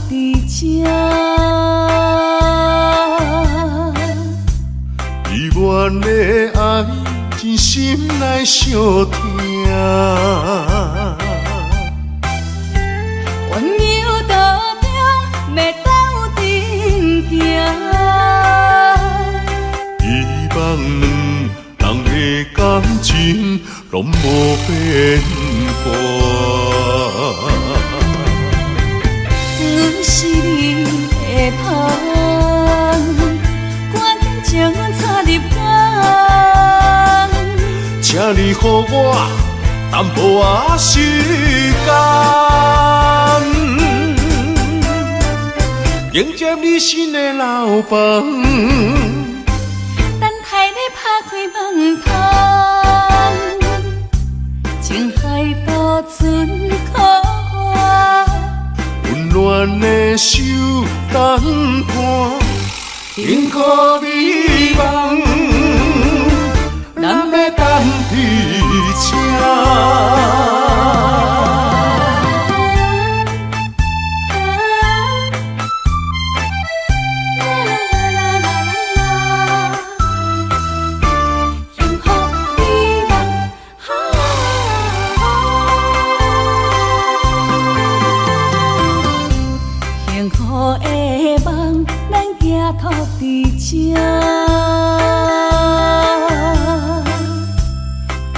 伫这。伊愿的爱真心来相听，温柔道中要斗阵行。希望两人的感情拢无变卦。阮是你的香，赶紧将插入肝。请你予我淡薄仔时间，迎接你新的老房。等待你拍开门窗，情海渡船可我。温暖的手等伴，幸福美梦，咱要等伫这。幸福的梦，咱寄托伫这。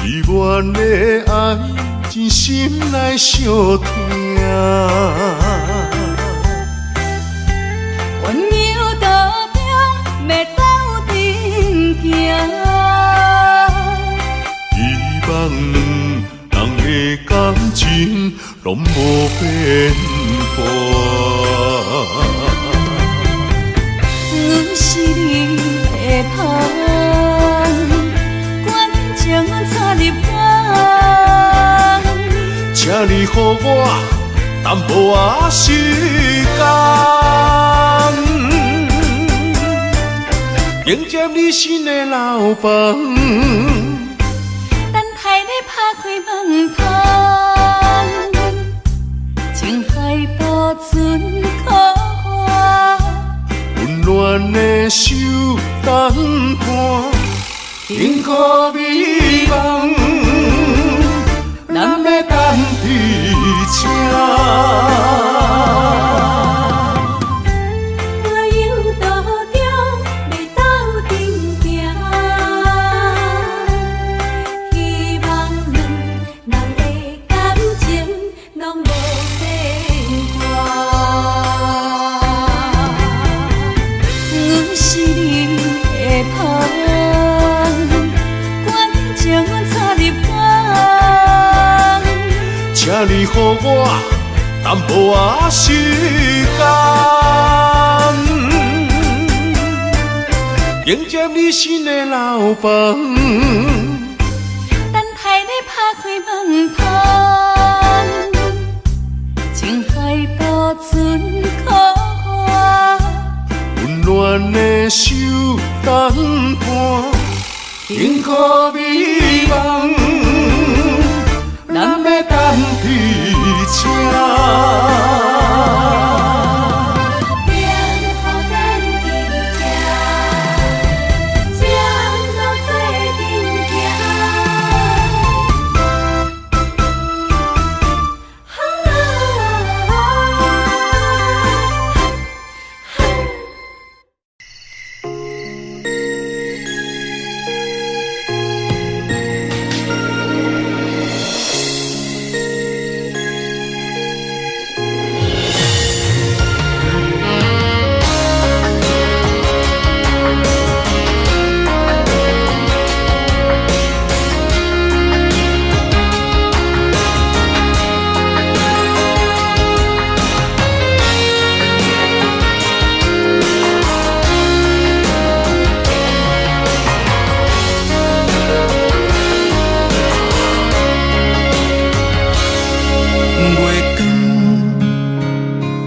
伊愿的爱真心来相听，温柔道中要斗阵行。希望两人的感情拢无变卦。阮是你的香，赶紧将插入肝。请你予我淡薄仔时间，迎接你新的老房。等待你拍开门窗，情海渡船可我。温暖的手等伴，幸福美梦，咱要等伫这。温柔道中要斗阵行，希望两人的感情拢无变卦。阮是你的香，赶紧将插入肝。请你予我淡薄仔时间，迎接你新的老房。等待你拍开门窗，情海渡船可我。温暖的手等伴，幸福美梦，咱要等伫这。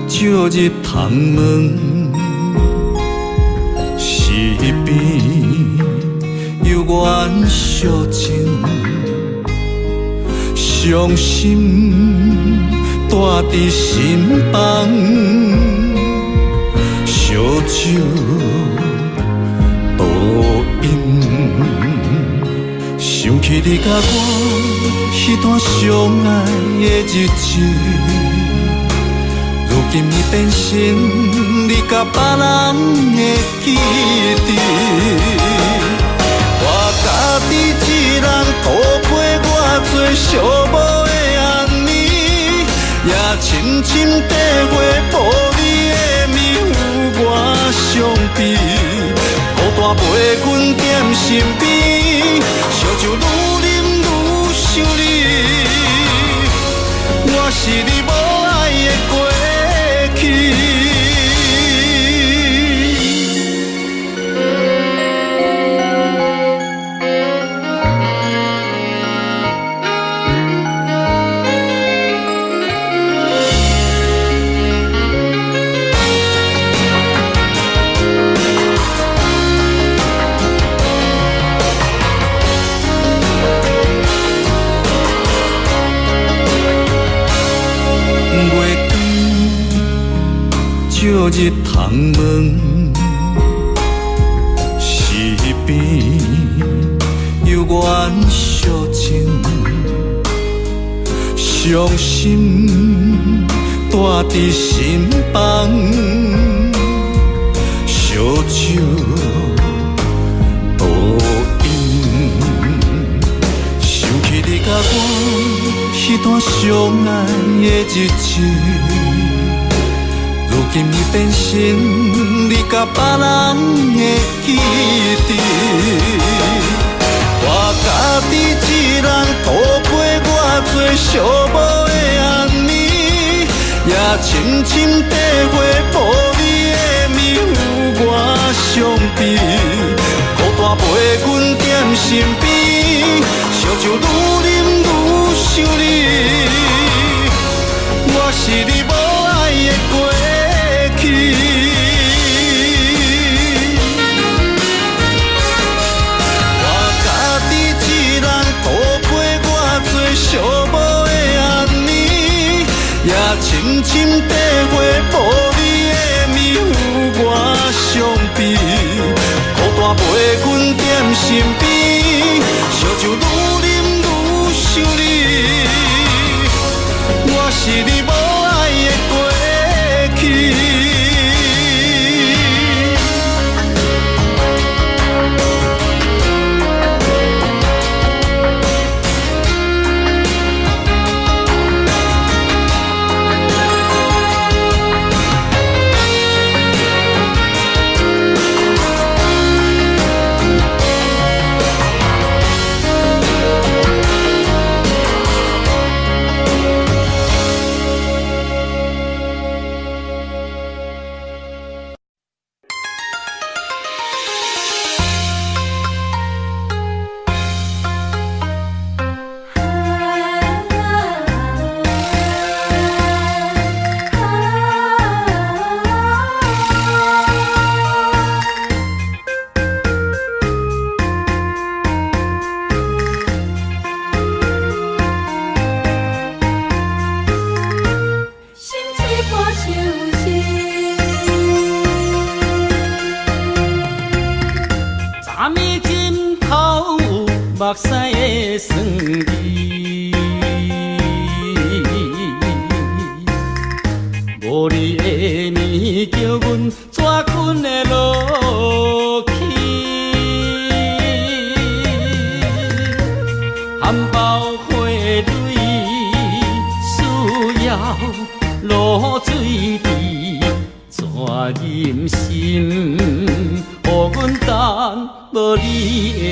照入窗门，是边幽怨烧情，伤心带伫心房，烧酒倒饮，想起你甲我迄段相爱的日子，如今已变成你甲别人的记忆。我家己一人度过偌多寂寞的暗暝，也深深体会抱你的面有偌伤悲。孤单陪阮踮身边，烧酒愈啉愈想你。我是你无爱的过去。照入窗门，西边犹原烧情，伤心带伫心房，烧酒倒饮，想起你甲我迄段相爱的日子。如今已变成你甲别人的记忆。我家己一人度过偌多寂寞的暗暝，也深深体会抱你的面有偌伤悲。孤单陪阮踮身边，烧酒愈啉愈想你。我是你无爱的过去。我家己一人度过偌多寂寞的暗暝，也深深体会抱你的面有偌伤悲。孤单陪阮踮身边，烧酒愈啉愈想你。我是你无爱的过去。目屎的酸味，无你的面叫阮怎困会落去？含苞花蕊需要露水滴，怎忍心予阮等无你的？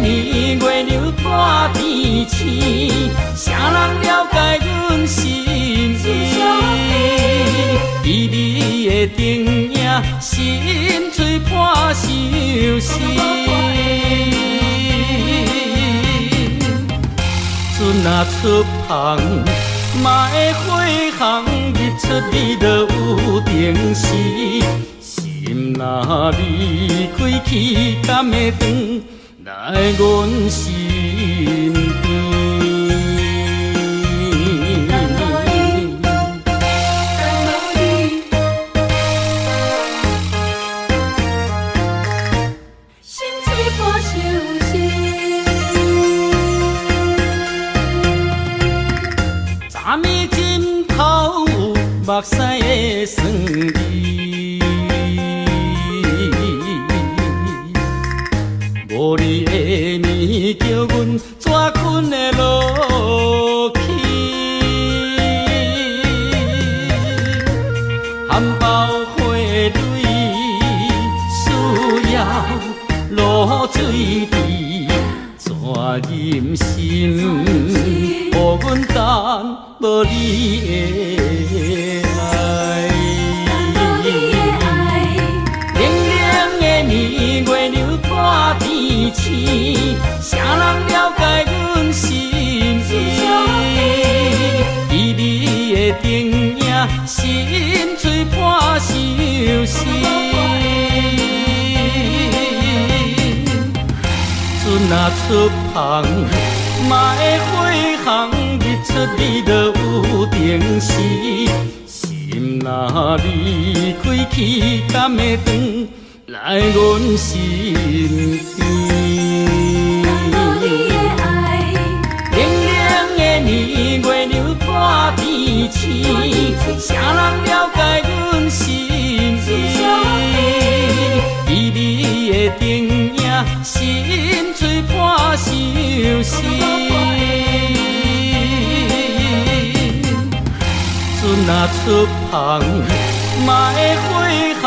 年月流大天星，啥人了解阮心意？微微的灯影，心碎破相思。船若出航，嘛会火航，日出日落有定时。心若离开去，敢会长？来阮身边。昨暝枕头有目屎的酸味，无你的暝叫阮怎困会落去？含苞花蕊需要露水滴，怎忍心？予阮等无你的爱，冷冷的暝月流破天星，谁人了解阮心意？旖旎的灯影，心碎破手心。船若出航，嘛会回航，日出日落有定时。心若离开去，敢会转来阮身边？冷冷的暝月流破天星，谁人了解阮心意？旖旎的灯影，心碎破手心。船若出航，嘛会回航，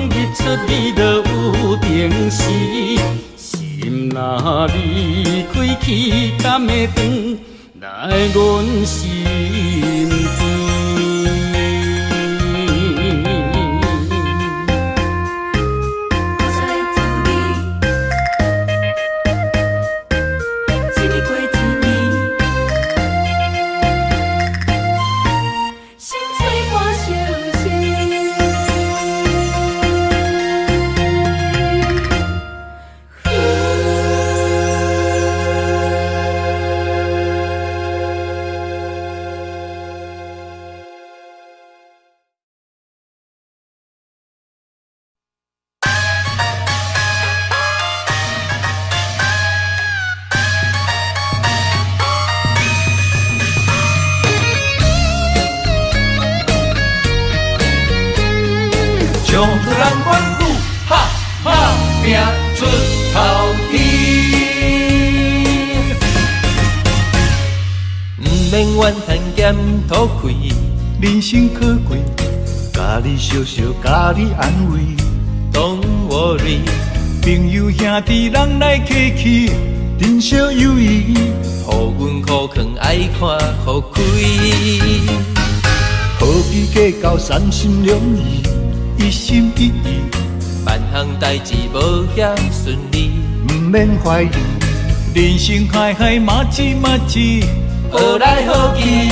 日出日落有定时。心若离开去，敢会转来阮身边？将出人管苦，哈哈拼出头天。毋免怨叹咸土开，人生可贵，家己笑笑，家己安慰。Don't worry， 朋友兄弟人来客去，珍惜友谊，互阮苦劝爱看互开。何必计较三心两意？一心一意，万项代志无遐顺利，毋免怀疑。人生海海，马子马子，好来好去，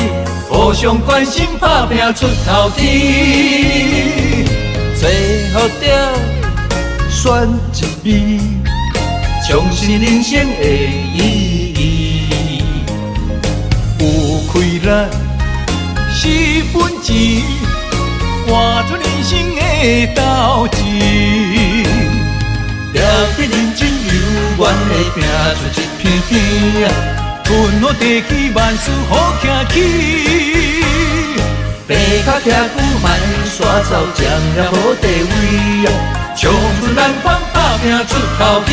互相关心，打拼出头天。最好着选一味，重视人生的意义。有开咱4分钱，换出人生的斗志，了解认真有愿的拼出一片天，春好地气，万事好行起。白脚徛久慢煞走，占了好地位，冲出咱款打拼出头天。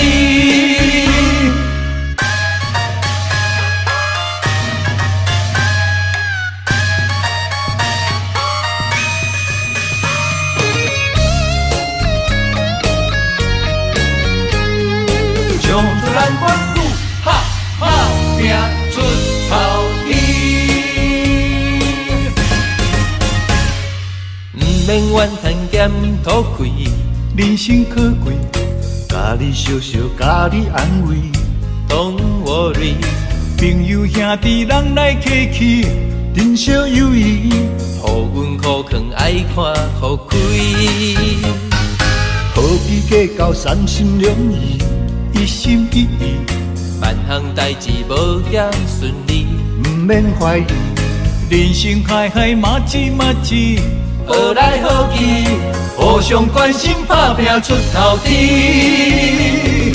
冲出咱管苦，哈哈拼出头天。毋免怨叹咸土开，人生可贵，家己笑笑，家己安慰。Don't worry， 朋友兄弟人来客去，珍惜友谊，互阮苦劝爱看互开。何必计较三心两意？一心一意，万项代志无也顺利，毋免怀疑，人生海海马子马子，好来好去，互相关心打拼出头天，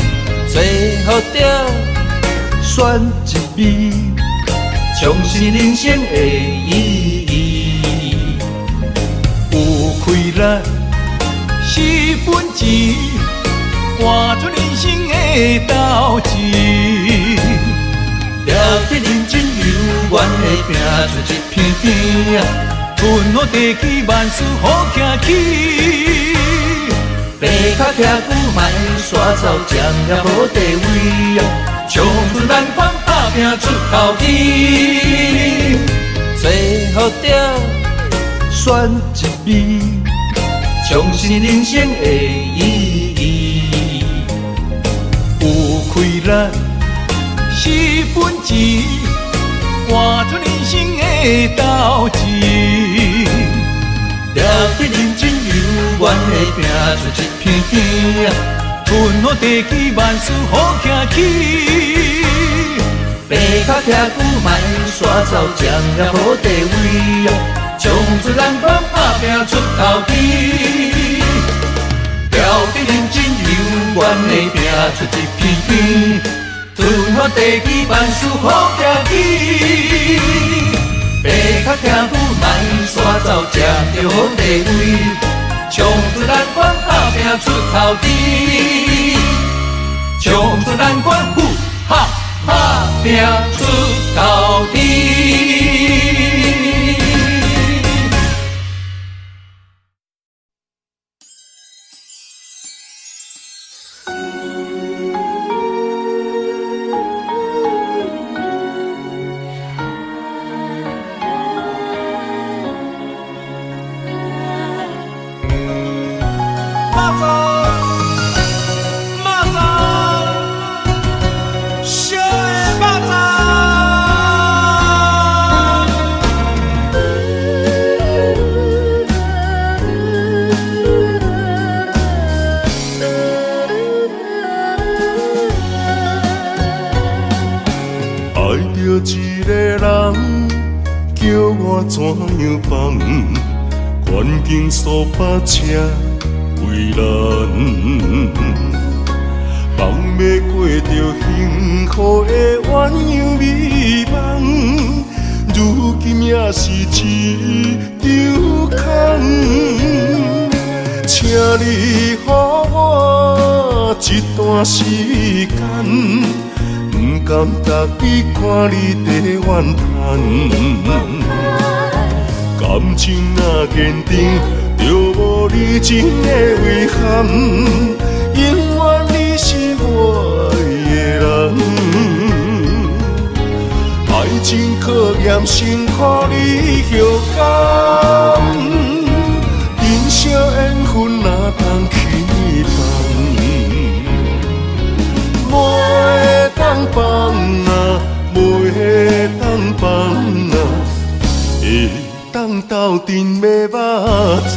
最好着选一味，重视人生的意义，有开咱4分钱，换出人生的斗志，了得认真有缘的拼出一片天啊！分好地基，万事好行起。白脚徛久，莫煞走，占也无地位啊！冲出咱款打拼出头天，最好着选一味，重视人生的意义，有开咱4分钱，换出人生的斗志，了得认真有缘的拼出一片天啊！分好地基，万事好行起。白脚徛久，莫煞走，占也无地位啊！冲出咱款打拼出头天，了得认真有缘的拼出一片天，分好地基，万事好行起。白脚徛久，莫煞走，占着好地位，冲出咱款打拼出头天，冲出咱款哈打拼出头天。一个人叫我怎样放？环境所把车为难，放要过着幸福的鸳鸯美梦，如今也是一场空。请你予我一段时间。不甘逐日看你在怨叹，感情若坚定，就无你情的遗憾。永远你是我的人，爱情考验辛苦你后甘，人生缘分哪通去放？袂当放啊，袂当放啊，会当斗阵要肉粽。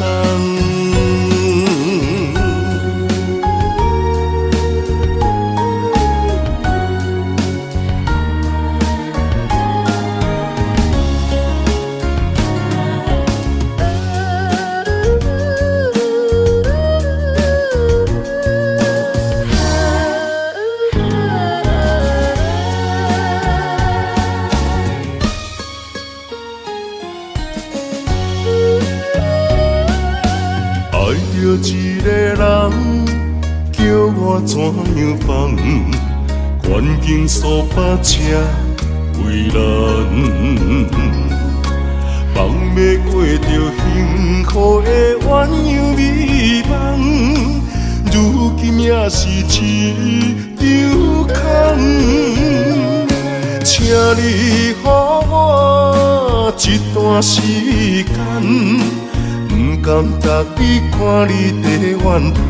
一个人叫我怎样放？环境所把车为难，放要过着幸福的鸳鸯美梦，如今也是一场空。请你予我一段时间。不甘逐日看你在怨叹，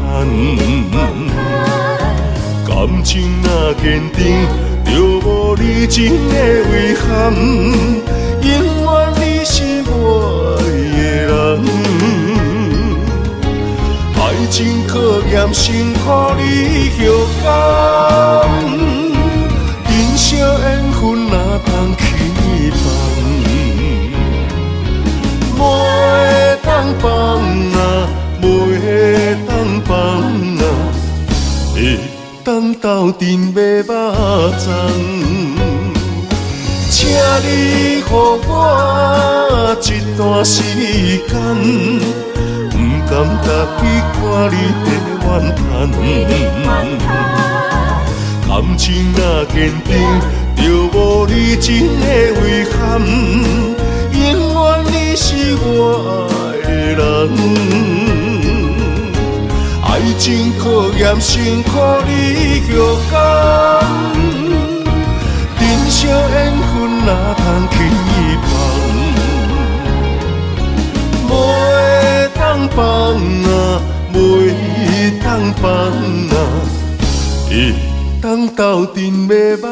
感情若坚定，就无你情的遗憾。永远你是我的人，爱爱情考验辛苦你后甘，人生缘分哪通去放？袂当放啊，袂当放啊，会当斗阵买肉粽。请你予我一段时间，不甘踏去看你在怨叹。感情若坚定，就无你真的遗憾。永远你是我的人。爱情考验辛苦你后甘，人生缘分哪通去放？袂当放啊，袂当放啊，会当斗阵买肉粽。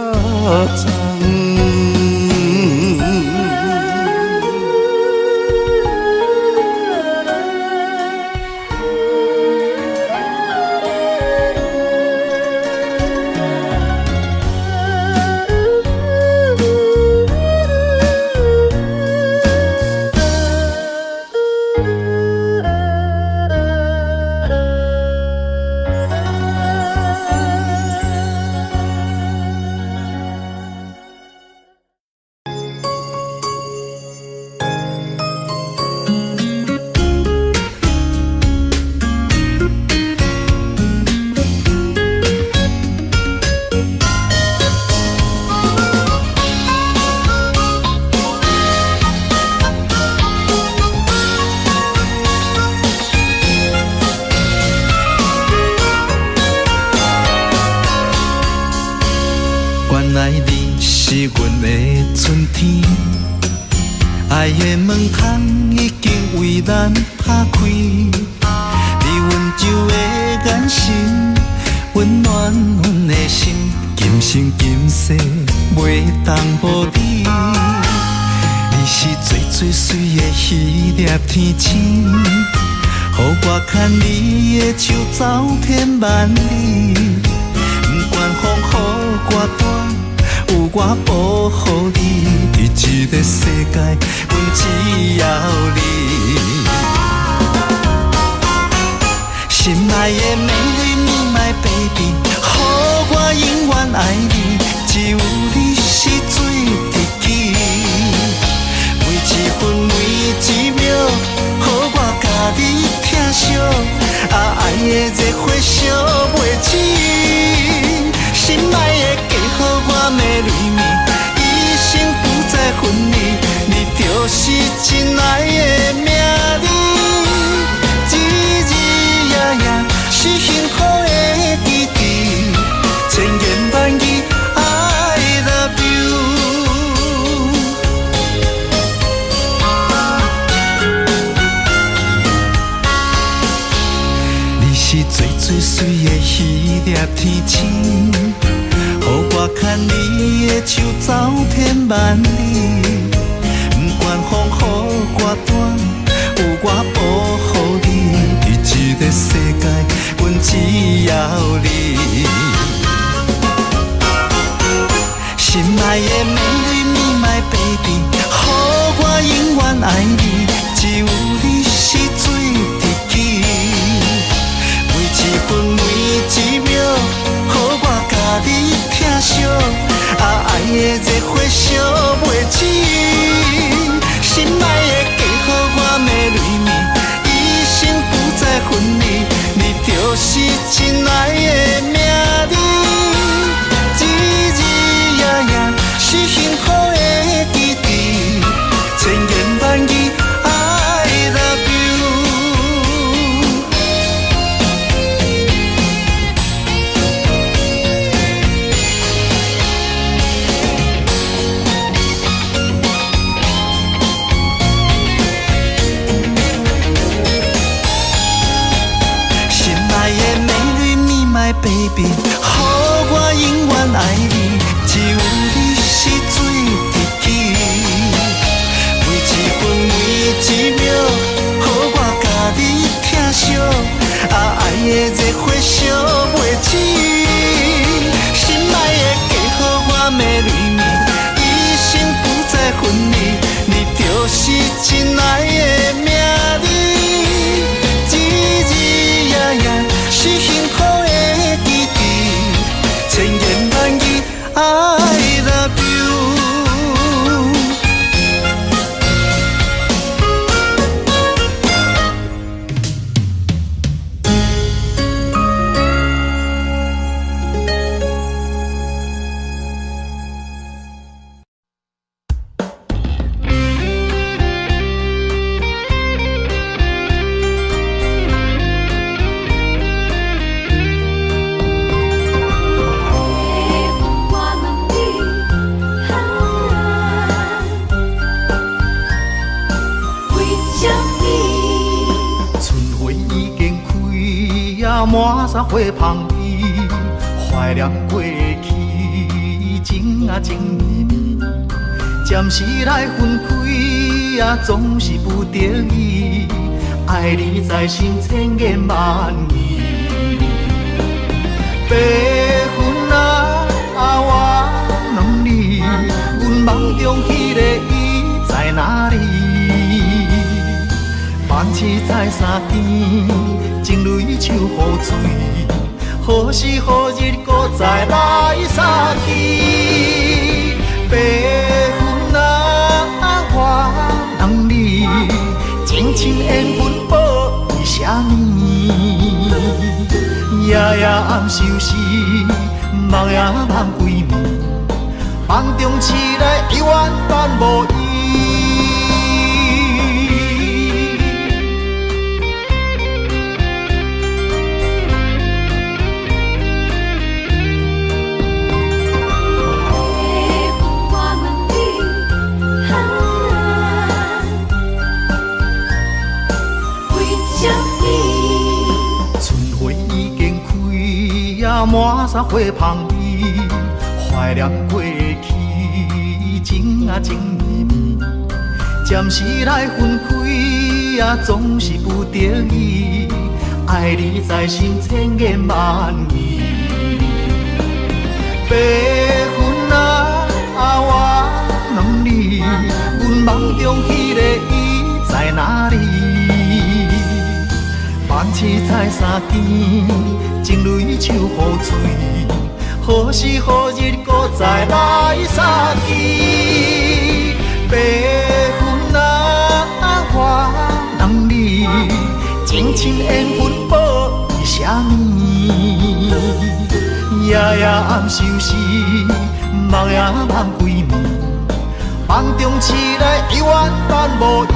原来你是阮的春天，爱的门窗已经为咱打开，你温柔的眼神温暖阮的心，今生今世袂当无你。你是最最水的迄粒天星，予我牵你的手走遍万里，不管风雨歌单。有我保护你，伫这个世界，阮只要你。心爱的美丽你my baby， 予我永远爱你，只有你是最知己。每一分每一秒，予我甲你疼惜，爱的热火烧袂止。心爱的嫁予我美丽蜜，一生不再分离，你就是真爱的名字。日日夜夜是幸福的记忆，千言万语 I love you。你是最最水的迄粒天星。予我牵你的手走遍万里，不管风雨歌单，有我保护你，伫这个世界，阮只要你。心爱的美丽你my baby， 予我永远爱你，只有你是最知己。每一分每一秒，予我甲你疼惜，爱的热火烧袂止。心爱的嫁予我美丽蜜，一生不再分离，你就是真爱的名字。日日夜夜是幸福的记忆，千言万语 I love you。baby， 予我永远爱你，只有你是最知己。每一分每一秒，予我甲你疼惜，的热火烧袂止，心爱的家好我的蕊面，一生不再分离，你就是真爱的名字，日日夜夜是幸福的记忆，千言万语 I love you。满山花香味，怀念过去，情啊情绵绵。暂时来分开，总是不得已。爱你在心，千言万语。白云啊，我问你，阮梦中迄个伊在哪里？梦醒在山间，情泪像雨水，何时何日搁再来相见？白云啊，我问你，情深缘分报为啥呢？夜夜暗相思，梦也梦归暝，梦中醒来永远等无伊。满山花香味，怀念过去，情啊情绵绵。暂时来分开，总是不得已。爱你在心，千言万语。白云啊，我问你，阮梦中迄个伊在哪里？梦醒在山间。情泪像雨水，何时何日搁再来相见？白云啊，我问你，情深缘分报为啥呢？夜夜暗相思，梦也梦归暝，梦中醒来永远等无伊。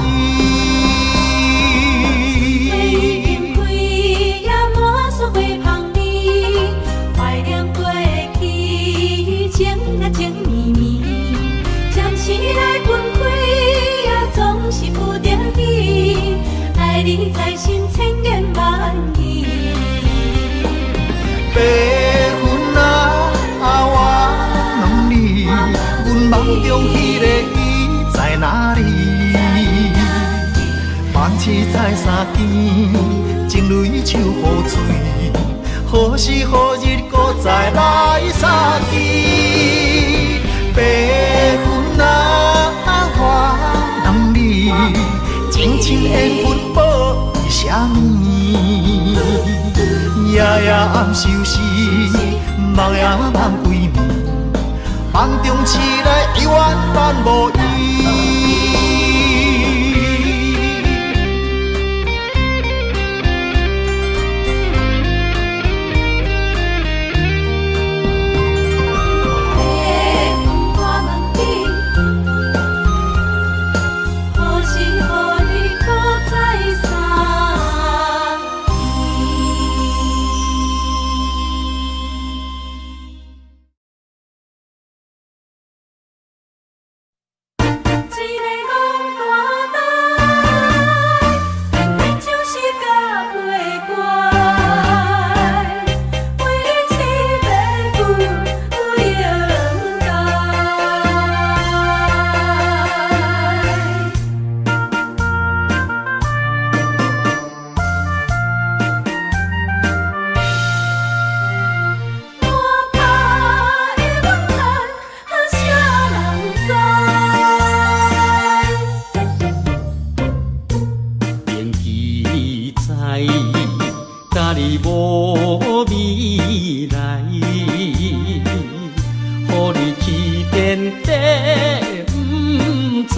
情绵绵，暂时来分开，总是不得已。爱你在心，千言万语。白云啊，我问你，阮梦中迄个伊在哪里？梦醒在山间，情泪像雨水，何时何日搁再来相见？白云啊，我问你，情深缘分报为啥呢？夜夜暗相思，梦也梦归暝，梦中醒来永远等无伊。一个无未来，予你去遍地不知。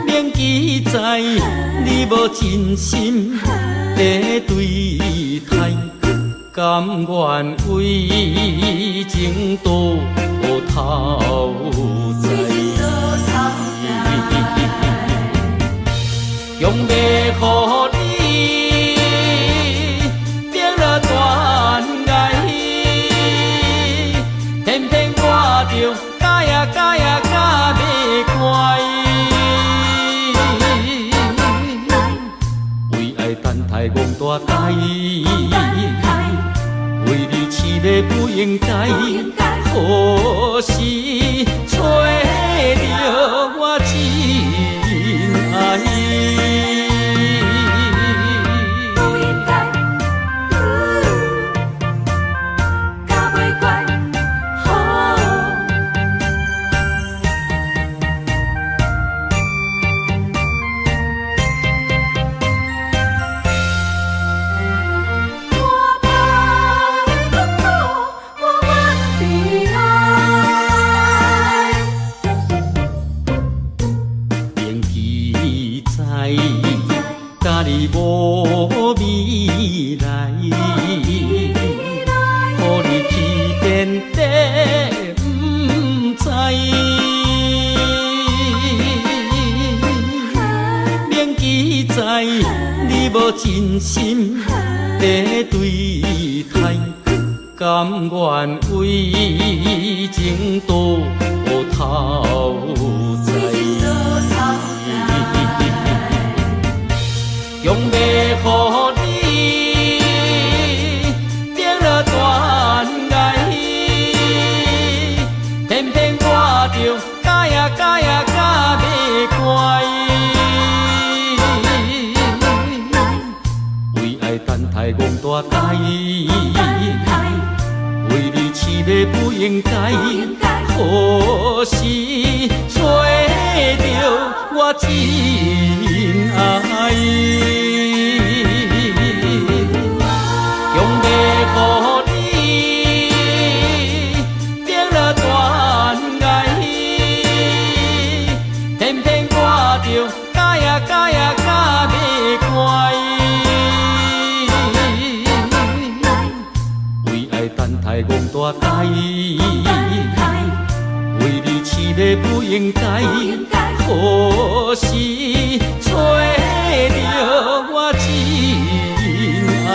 免记载，你无真心在对待，甘愿为情多头在。用要予你变了断爱，偏偏我着假呀假呀假袂乖。为爱等待戆大台，为你痴迷不应该，可是找着我真爱。甲你无未来，予你去遍地不知。免记载，你无真心在对待，甘愿为情多头在。用要予你变了断爱，偏偏我着假呀假呀假袂乖。为爱等待戆大台，为你痴迷不应该，可是找着我真爱。用要予你变了断爱，偏偏我着假呀假呀假袂乖。为爱等待戆大台，为你痴迷不应该，可是找着我真爱。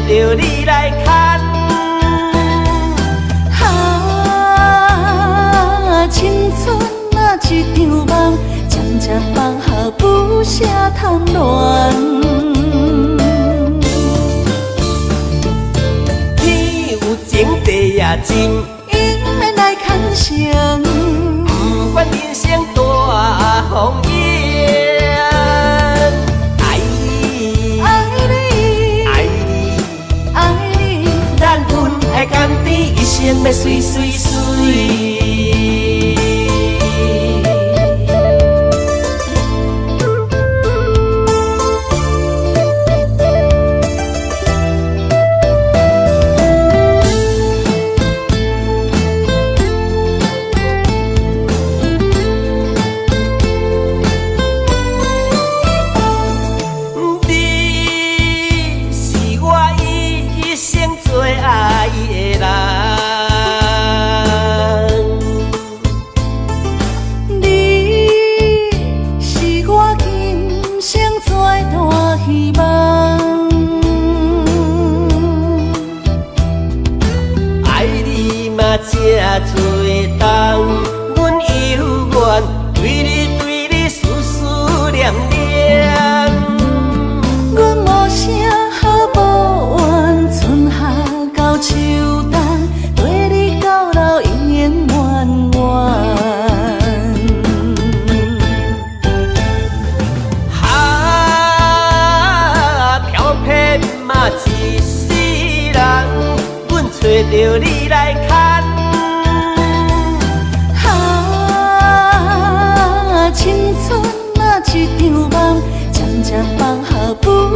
着你来牵，青春啊一场梦，渐渐放下不舍贪恋。天有情，地也真，应免来牵绳，不管人生大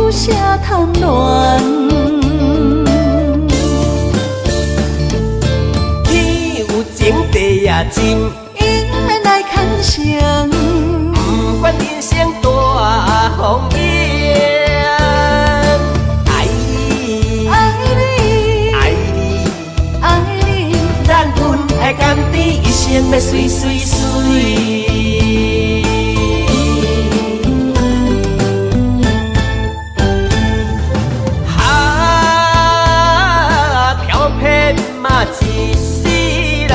不舍贪恋。天有情，地也真，因来牵绳，不管人生大风雨，爱你，爱你，爱你，爱你，咱阮爱甘甜，一生要水水水。一世人，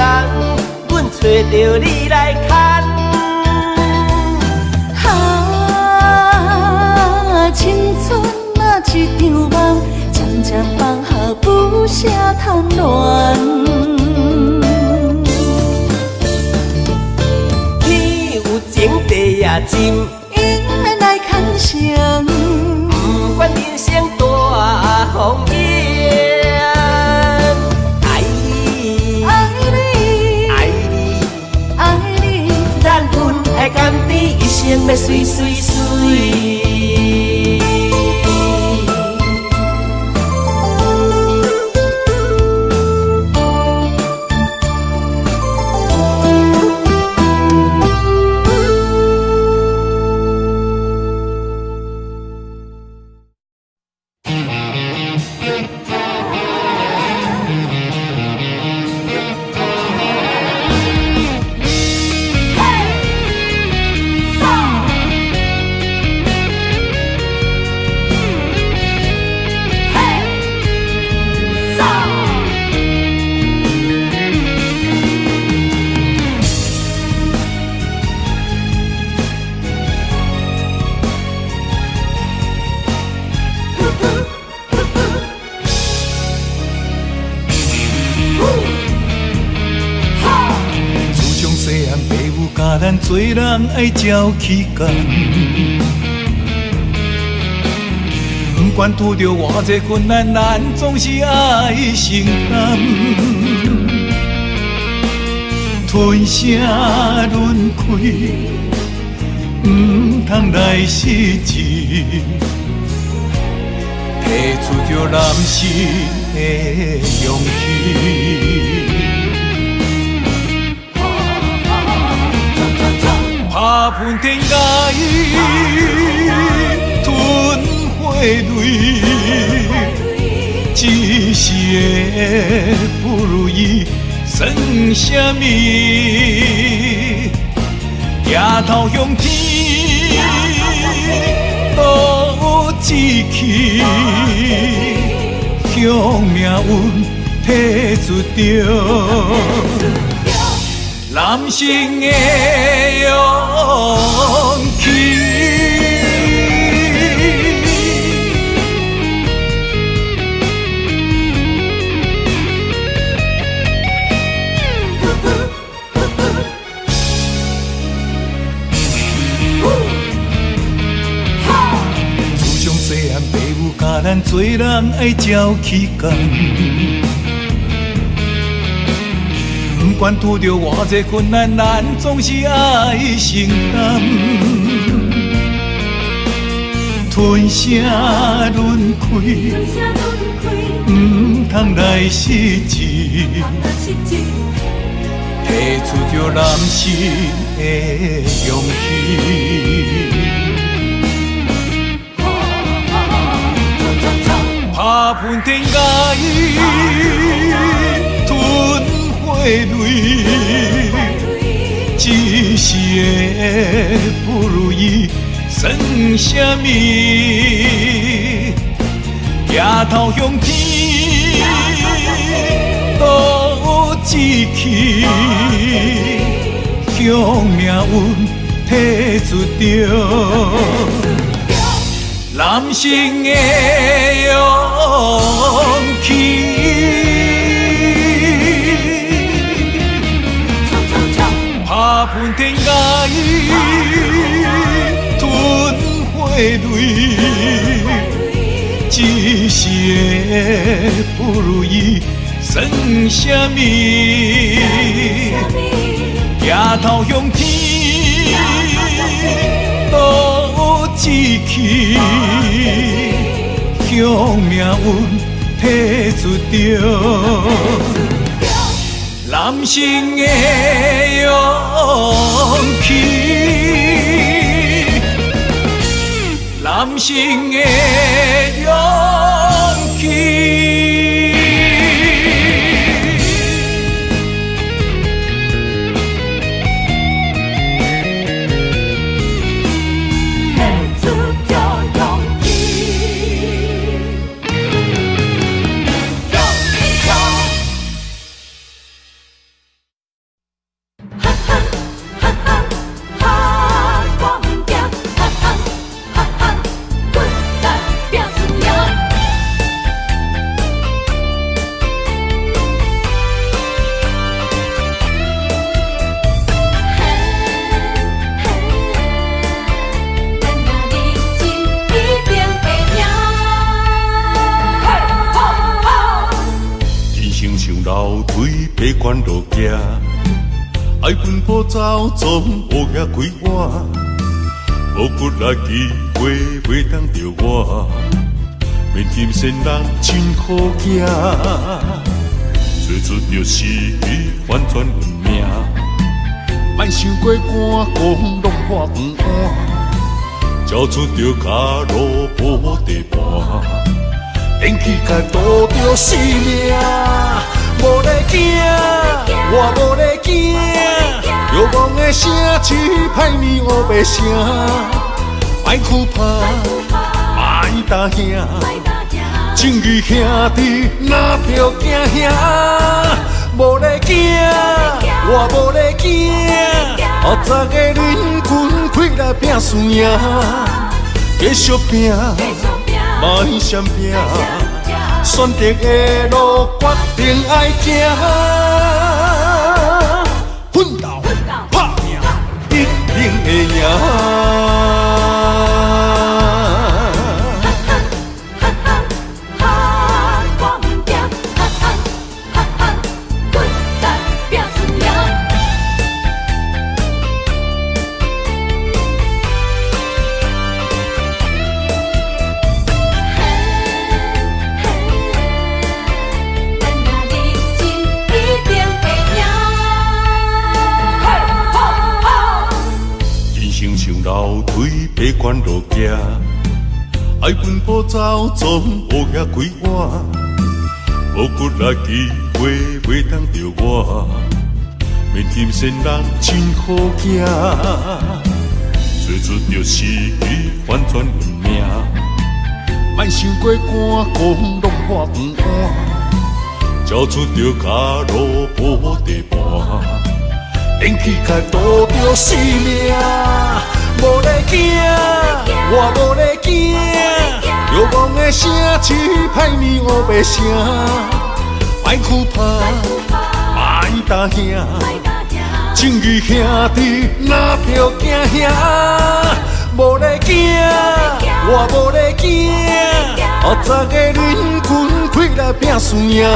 阮找着你来牵。青春啊一场梦，渐渐放下不舍贪恋。天有情，地也真，因来牵绳，不管人生大风雨。爱甘甜，一生要水水水。咱做人爱照起工，不管拄着偌济困难，咱总是爱承担。吞声轮开，不通来失志，提出着男性的勇气。打喷天涯，吞火泪，一时的不如意算什么？抬头向天，倒志气，向命运提出着。男性的勇气，自从细汉，爸母教咱做人爱照起工。不管拄着偌济困难，咱总是爱承担。吞声轮开，不通来失志，提出着男性的勇气。打喷天涯，吞火泪，一时的不如意算什么？抬头向天，倒志气，向命运提出着。男性的勇气。打喷天涯，吞火泪，一时的不如意算什么？抬头向天，倒志气。向命运提出着男性的勇气，男性的勇气。爬关路行，爱奔波走，总乌鸦开碗，无骨力机会袂当着我，面金仙人真好行，做出着死反转运命，莫想过寒讲弄破饭碗，交出着脚路无地盘，电气甲渡着生命。无咧惊，我无咧惊，遥望的声只歹面乌白声，莫哭怕，莫答兄，正义兄弟哪着惊兄？无咧惊，我无咧惊，后早的恁群开来拼输赢，继续拼，莫闪拼。选择的路，决定爱行，奋斗拍拼，一定会赢。楼梯爬关路行，爱奔波走，总乌鸦开碗，无骨力机会袂当着我，面金仙人真好行，做出着死反转运命，莫想过寒讲弄破饭碗，交出着脚路无地盘。电气甲渡着生命，无咧惊，我无咧惊，遥望的声只歹面乌白声，莫哭怕，莫答兄，正义兄弟哪着惊兄？无咧惊，我无咧惊，后早的恁群开来拼输赢，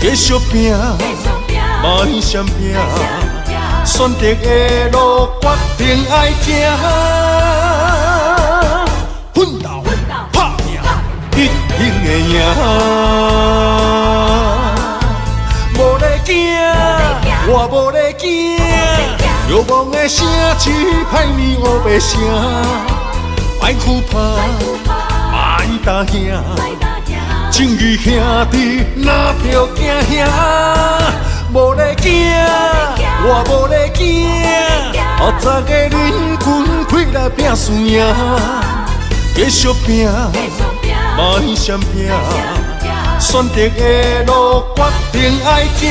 继续拼。莫闪拼，选择的路决定爱行，奋斗拍拼，一定会赢。无咧惊，我无咧惊，遥望的声只歹面乌白声，莫哭怕，莫答兄，正义兄弟哪着惊兄？无咧惊，我无咧惊，后早的恁群开来拼输赢，继续拼，莫闪拼，选择的路决定爱行，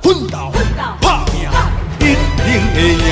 奋斗拍拼，一定会赢。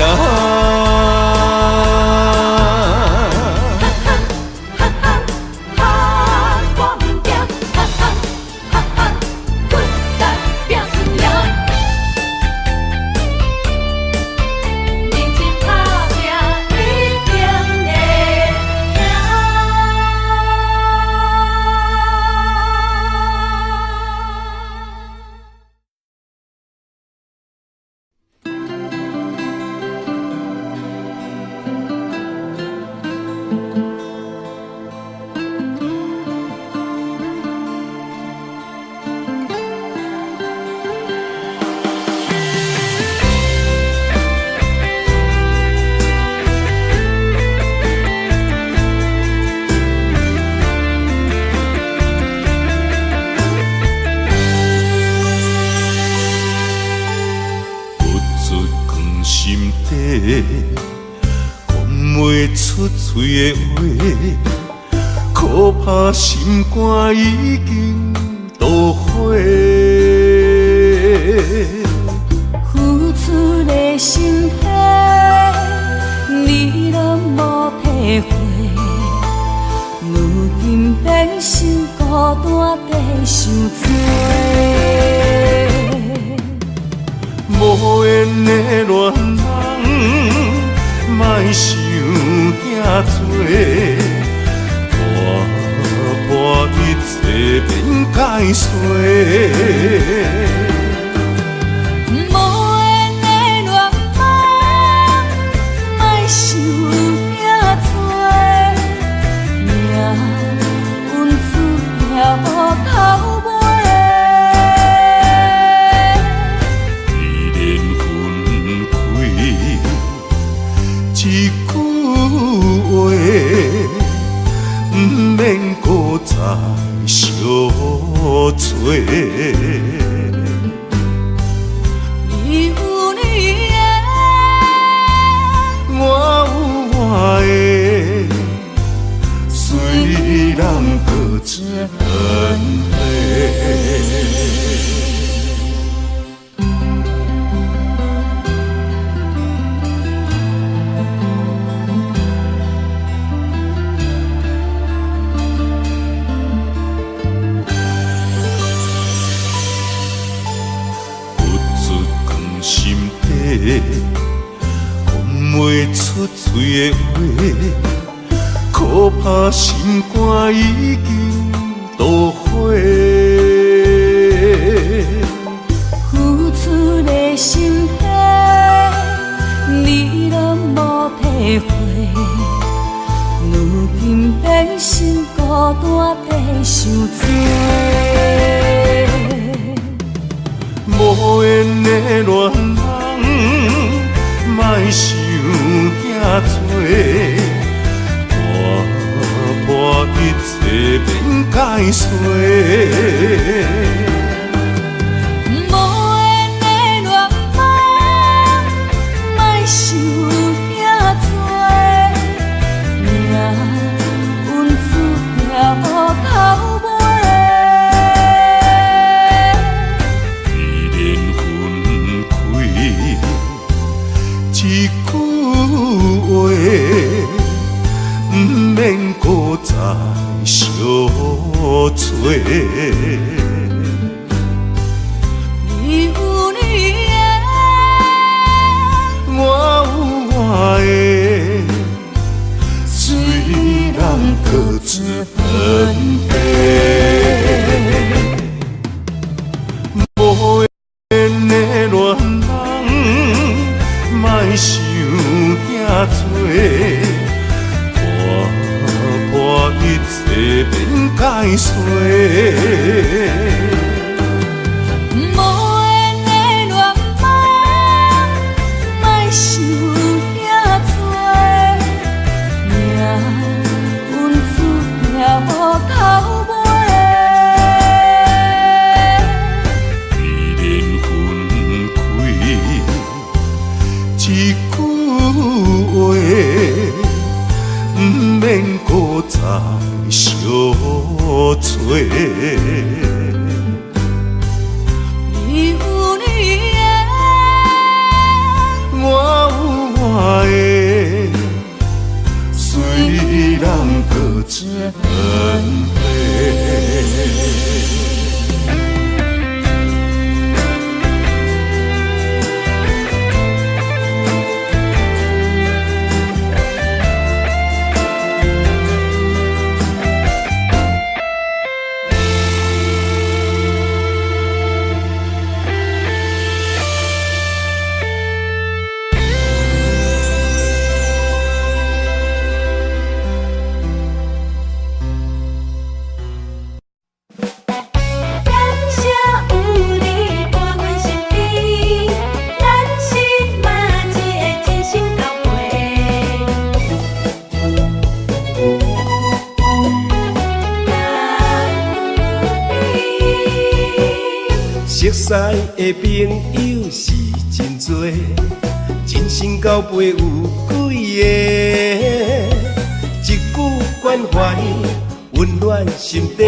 底，讲袂出嘴的话，可怕心肝已经都火。付出的心血，你拢无体会。如今变成孤单地受罪。无缘的恋人，莫想遐多，破一切变解释。无缘的恋人，莫想遐多，命运注定无头尾。依然分开，一句话，不免搁再相找。你有你的，我有我的，虽然各自分离。讲袂出嘴的话，可怕心肝已经都火。付出的心血，你拢无体会。如今变成孤单地受罪。无缘的恋人，莫想遐多，破一切变解释。无缘的恋人，莫想遐多，命运注定无头尾。一句话，不免搁再相找。你有你的，我有我的，虽然各自分离。无缘的恋人，莫想遐多，破一切变解释。无缘的恋人，莫想遐多，命运注定无头尾。依然分开，一句话，不免搁再相找。你有你的，我有我的，虽然各自分离。熟悉的朋友是真多，真真心交陪有几个？一句关怀温暖心底，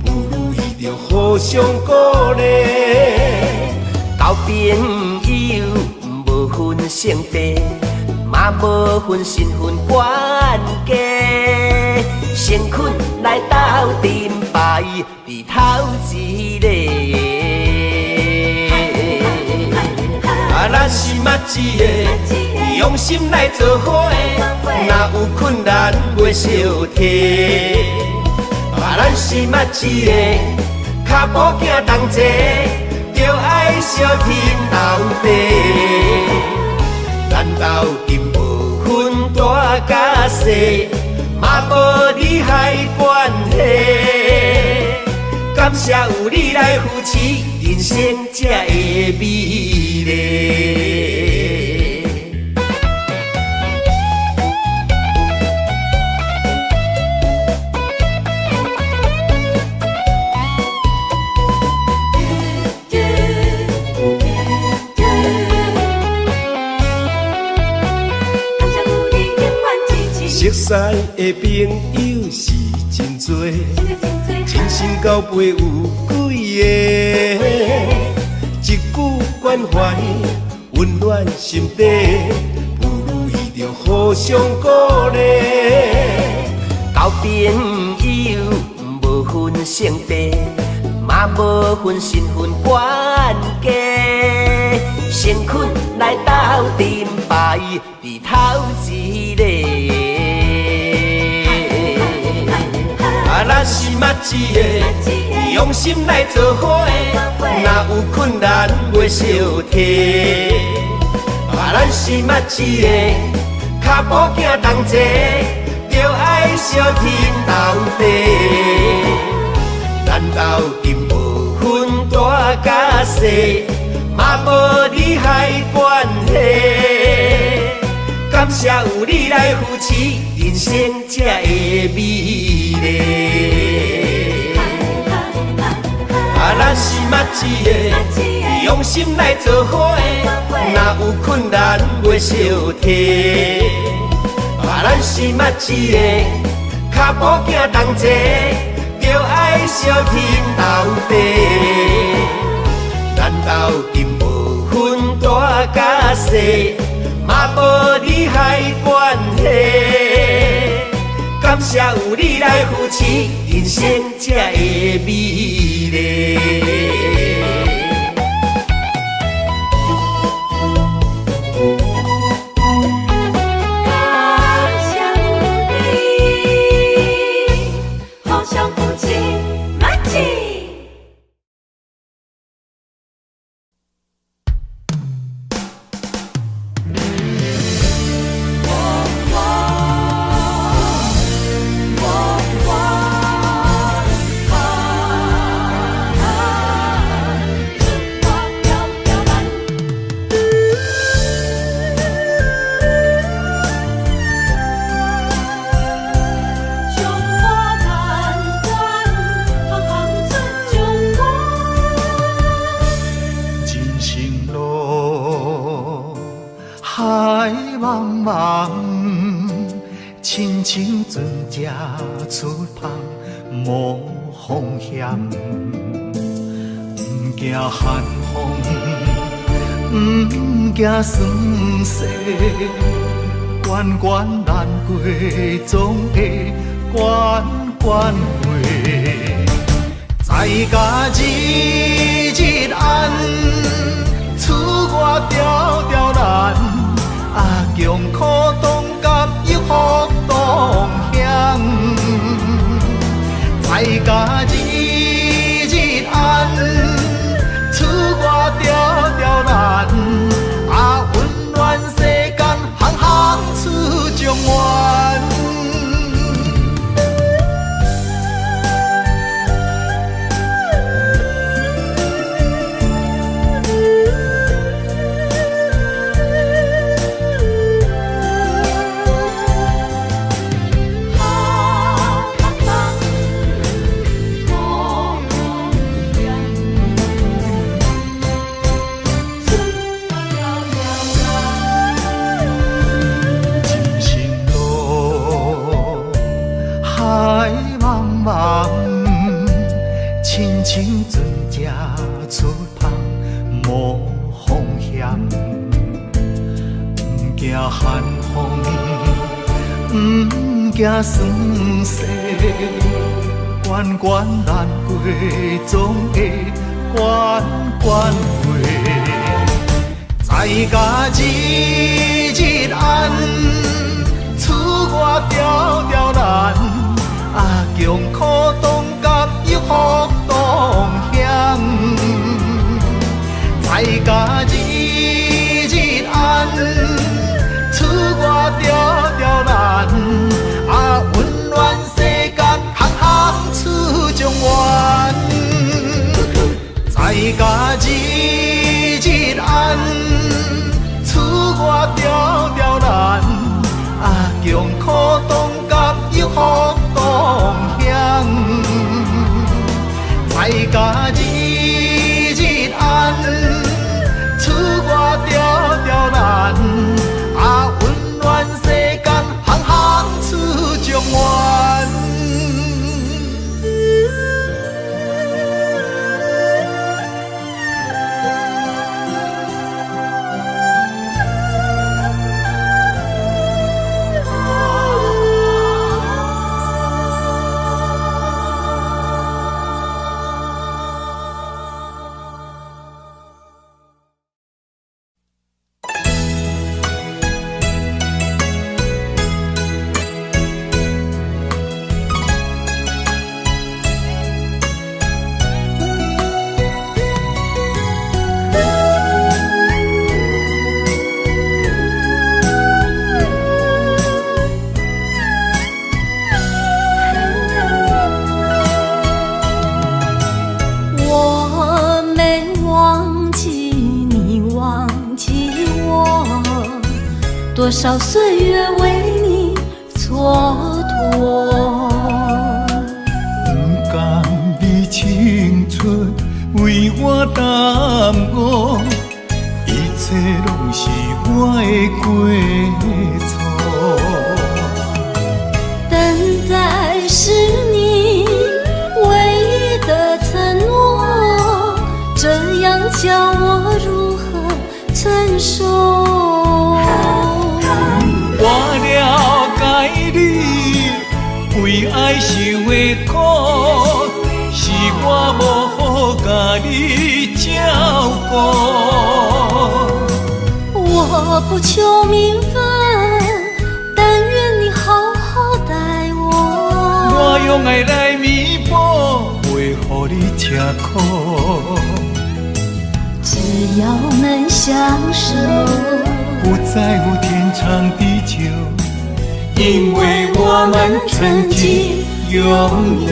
不如意着互相鼓励。交朋友无分性别，嘛无分身份关系。成群来斗阵排，伫头一个。咱是嘛一个，用心来做伙，若有困难袂小提。咱是嘛一个，脚步行同齐，着爱相挺斗地。咱斗阵无分大甲细，嘛无利害关系。感谢有你来扶持，人生才会美丽。熟悉的朋友是真多，真心交陪有几个？一句关怀温暖心底，不如意着互相鼓励。交朋友无分性别，嘛无分身份关系。成群来斗阵排，伫头一个。咱是嘛一个，用心来做伙，若有困难袂小提。咱是嘛一个，脚步行同齐，着爱相挺斗地。咱斗阵无分大甲细，嘛无利害关系。感谢有你来扶持，人生才会美丽。咱是嘛一个，用心来做伙，若有困难袂小提。咱是嘛一个，脚步行同齐，着爱相挺斗地。咱斗阵无分大甲细，嘛无利害关系。感谢有你来扶持，人生才会美丽。亲像船只出航无方向，不惊寒风，不惊酸涩，关关难过，总会关关过。在家日日暗，厝外条条难，啊强苦当甲又好当乡。在家日日暗，厝外条条难，啊温暖世间行行出状元。惊寒风，不惊酸涩。关关难过，总会关关过。在家日日暗，厝外条条难。强苦当甲又福当险，在家日日暗，厝外条条难。温暖世间，行行出状元。在家日日暗，厝外条条难。强苦当甲又福当险，在家日日暗，厝外条条难。温暖世间，行行出状元。多少岁月为你蹉跎，不甘你青春为我耽误，一切拢是我的过错。等待是你唯一的承诺，这样叫我如何承受？我了解你为爱受的苦，是我无好甲你照顾。我不求名分，但愿你好好待我。我用爱来弥补，袂予你吃苦。只要能相守，不在乎天长地久，因为我们曾经拥有。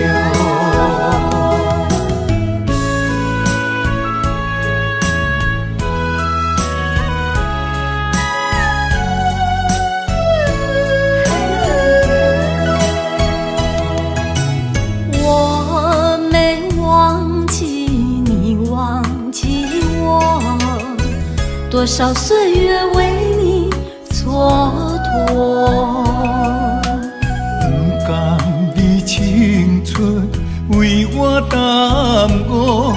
我没忘记你忘记我，多少岁月为你蹉跎。不甘你青春为我耽误，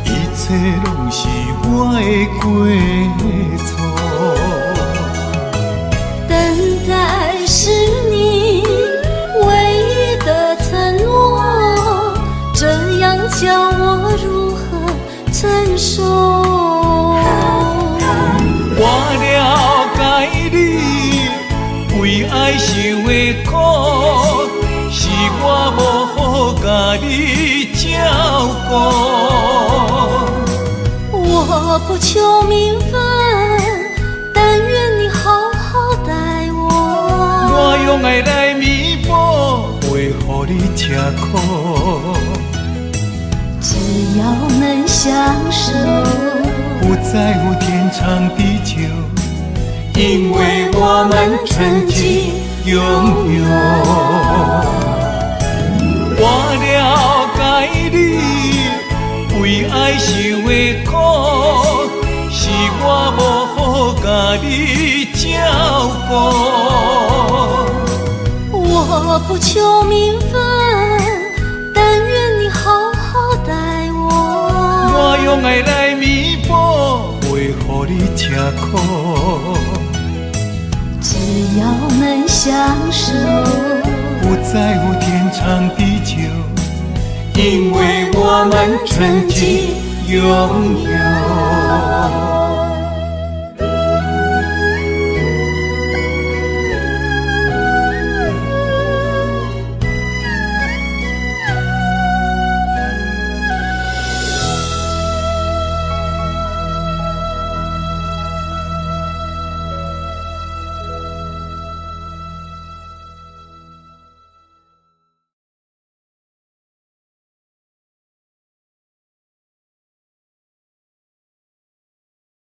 一切拢是我的过错。等待是你唯一的承诺，这样叫我如何承受？我了解你为爱受的苦，是我无好甲你照顾。我不求名分，但愿你好好待我。我用爱来弥补，袂予你吃苦。只要能相守，不在乎天长地久，因为我们曾经拥有。我了解你为爱受的苦，是我无好甲你照顾。我不求名分，但愿你好好待我。我用爱来弥补，袂予你吃苦。要能相守，不在乎天长地久，因为我们曾经拥有。